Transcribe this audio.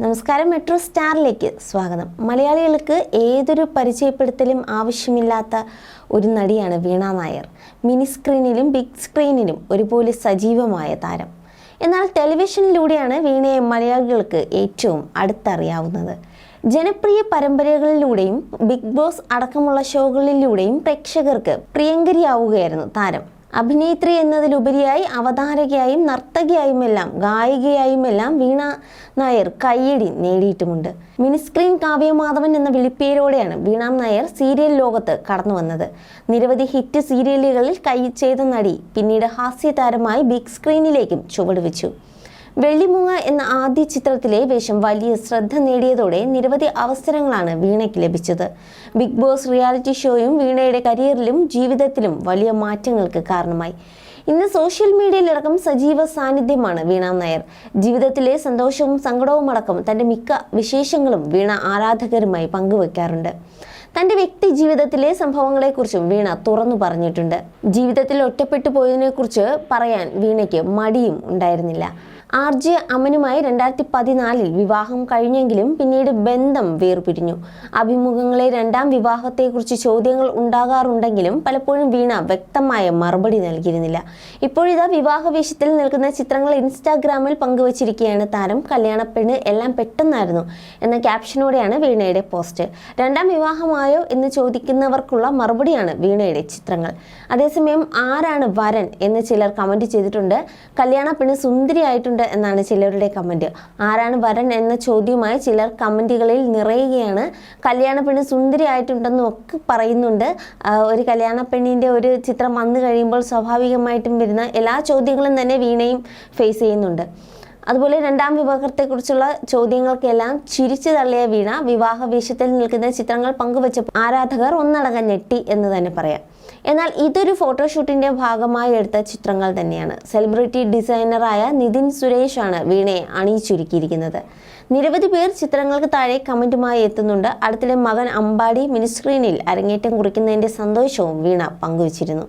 നമസ്കാരം, മെട്രോ സ്റ്റാറിലേക്ക് സ്വാഗതം. മലയാളികൾക്ക് ഏതൊരു പരിചയപ്പെടുത്തലും ആവശ്യമില്ലാത്ത ഒരു നടിയാണ് വീണ നായർ. മിനി സ്ക്രീനിലും ബിഗ് സ്ക്രീനിലും ഒരുപോലെ സജീവമായ താരം. എന്നാൽ ടെലിവിഷനിലൂടെയാണ് വീണയെ മലയാളികൾക്ക് ഏറ്റവും അടുത്തറിയാവുന്നത്. ജനപ്രിയ പരമ്പരകളിലൂടെയും ബിഗ് ബോസ് അടക്കമുള്ള ഷോകളിലൂടെയും പ്രേക്ഷകർക്ക് പ്രിയങ്കരിയാവുകയായിരുന്നു താരം. അഭിനേത്രി എന്നതിലുപരിയായി അവതാരകയായും നർത്തകിയായുമെല്ലാം ഗായികയായുമെല്ലാം വീണ നായർ കയ്യടി നേടിയിട്ടുമുണ്ട്. മിനിസ്ക്രീൻ കാവ്യമാധവൻ എന്ന വിളിപ്പേരോടെയാണ് വീണ നായർ സീരിയൽ ലോകത്ത് കടന്നു വന്നത്. നിരവധി ഹിറ്റ് സീരിയലുകളിൽ കൈ ചെയ്ത നടി പിന്നീട് ഹാസ്യതാരമായി ബിഗ് സ്ക്രീനിലേക്കും ചുവടുവെച്ചു. വെള്ളിമൂങ്ങ എന്ന ആദ്യ ചിത്രത്തിലെ വേഷം വലിയ ശ്രദ്ധ നേടിയതോടെ നിരവധി അവസരങ്ങളാണ് വീണയ്ക്ക് ലഭിച്ചത്. ബിഗ് ബോസ് റിയാലിറ്റി ഷോയും വീണയുടെ കരിയറിലും ജീവിതത്തിലും വലിയ മാറ്റങ്ങൾക്ക് കാരണമായി. ഇന്ന് സോഷ്യൽ മീഡിയയിലടക്കം സജീവ സാന്നിധ്യമാണ് വീണ നായർ. ജീവിതത്തിലെ സന്തോഷവും സങ്കടവും അടക്കം തൻ്റെ മിക്ക വിശേഷങ്ങളും വീണ ആരാധകരുമായി പങ്കുവെക്കാറുണ്ട്. തൻ്റെ വ്യക്തി ജീവിതത്തിലെ സംഭവങ്ങളെക്കുറിച്ചും വീണ തുറന്നു പറഞ്ഞിട്ടുണ്ട്. ജീവിതത്തിൽ ഒറ്റപ്പെട്ടു പോയതിനെക്കുറിച്ച് പറയാൻ വീണയ്ക്ക് മടിയും ഉണ്ടായിരുന്നില്ല. RJ അമനുമായി 2014 വിവാഹം കഴിഞ്ഞെങ്കിലും പിന്നീട് ബന്ധം വേർപിരിഞ്ഞു. അഭിമുഖങ്ങളെ രണ്ടാം വിവാഹത്തെക്കുറിച്ച് ചോദ്യങ്ങൾ ഉണ്ടാകാറുണ്ടെങ്കിലും പലപ്പോഴും വീണ വ്യക്തമായ മറുപടി നൽകിയിരുന്നില്ല. ഇപ്പോഴിതാ വിവാഹവേഷത്തിൽ നിൽക്കുന്ന ചിത്രങ്ങൾ ഇൻസ്റ്റാഗ്രാമിൽ പങ്കുവച്ചിരിക്കുകയാണ് താരം. കല്യാണപ്പെണ്ണ് എല്ലാം പെട്ടെന്നായിരുന്നു എന്ന ക്യാപ്ഷനോടെയാണ് വീണയുടെ പോസ്റ്റ്. രണ്ടാം വിവാഹമായോ എന്ന് ചോദിക്കുന്നവർക്കുള്ള മറുപടിയാണ് വീണയുടെ ചിത്രങ്ങൾ. അതേസമയം ആരാണ് വരൻ എന്ന് ചിലർ കമന്റ് ചെയ്തിട്ടുണ്ട്. കല്യാണപ്പെണ്ണ് സുന്ദരിയായിട്ടുണ്ട് എന്നാണ് ചിലരുടെ കമന്റ്. ആരാണ് വരൻ എന്ന ചോദ്യവുമായി ചിലർ കമന്റുകളിൽ നിറയുകയാണ്. കല്യാണ പെണ്ണ് സുന്ദരി ആയിട്ടുണ്ടെന്നും ഒക്കെ പറയുന്നുണ്ട്. ഒരു കല്യാണ പെണ്ണിൻ്റെ ഒരു ചിത്രം വന്നു കഴിയുമ്പോൾ സ്വാഭാവികമായിട്ടും വരുന്ന എല്ലാ ചോദ്യങ്ങളും തന്നെ വീണയും ഫേസ് ചെയ്യുന്നുണ്ട്. അതുപോലെ രണ്ടാം വിവാഹത്തെക്കുറിച്ചുള്ള ചോദ്യങ്ങൾക്കെല്ലാം ചിരിച്ചു തള്ളിയ വീണ വിവാഹ വേഷത്തിൽ നിൽക്കുന്ന ചിത്രങ്ങൾ പങ്കുവച്ച ആരാധകർ ഒന്നടങ്കം ഞെട്ടി എന്ന് തന്നെ പറയാം. എന്നാൽ ഇതൊരു ഫോട്ടോഷൂട്ടിന്റെ ഭാഗമായി എടുത്ത ചിത്രങ്ങൾ തന്നെയാണ്. സെലിബ്രിറ്റി ഡിസൈനറായ നിതിൻ സുരേഷാണ് വീണയെ അണിയിച്ചൊരുക്കിയിരിക്കുന്നത്. നിരവധി പേർ ചിത്രങ്ങൾക്ക് താഴെ കമന്റുമായി എത്തുന്നുണ്ട്. അടുത്തിടെ മകൻ അമ്പാടി മിനിസ്ക്രീനിൽ അരങ്ങേറ്റം കുറിക്കുന്നതിന്റെ സന്തോഷവും വീണ പങ്കുവച്ചിരുന്നു.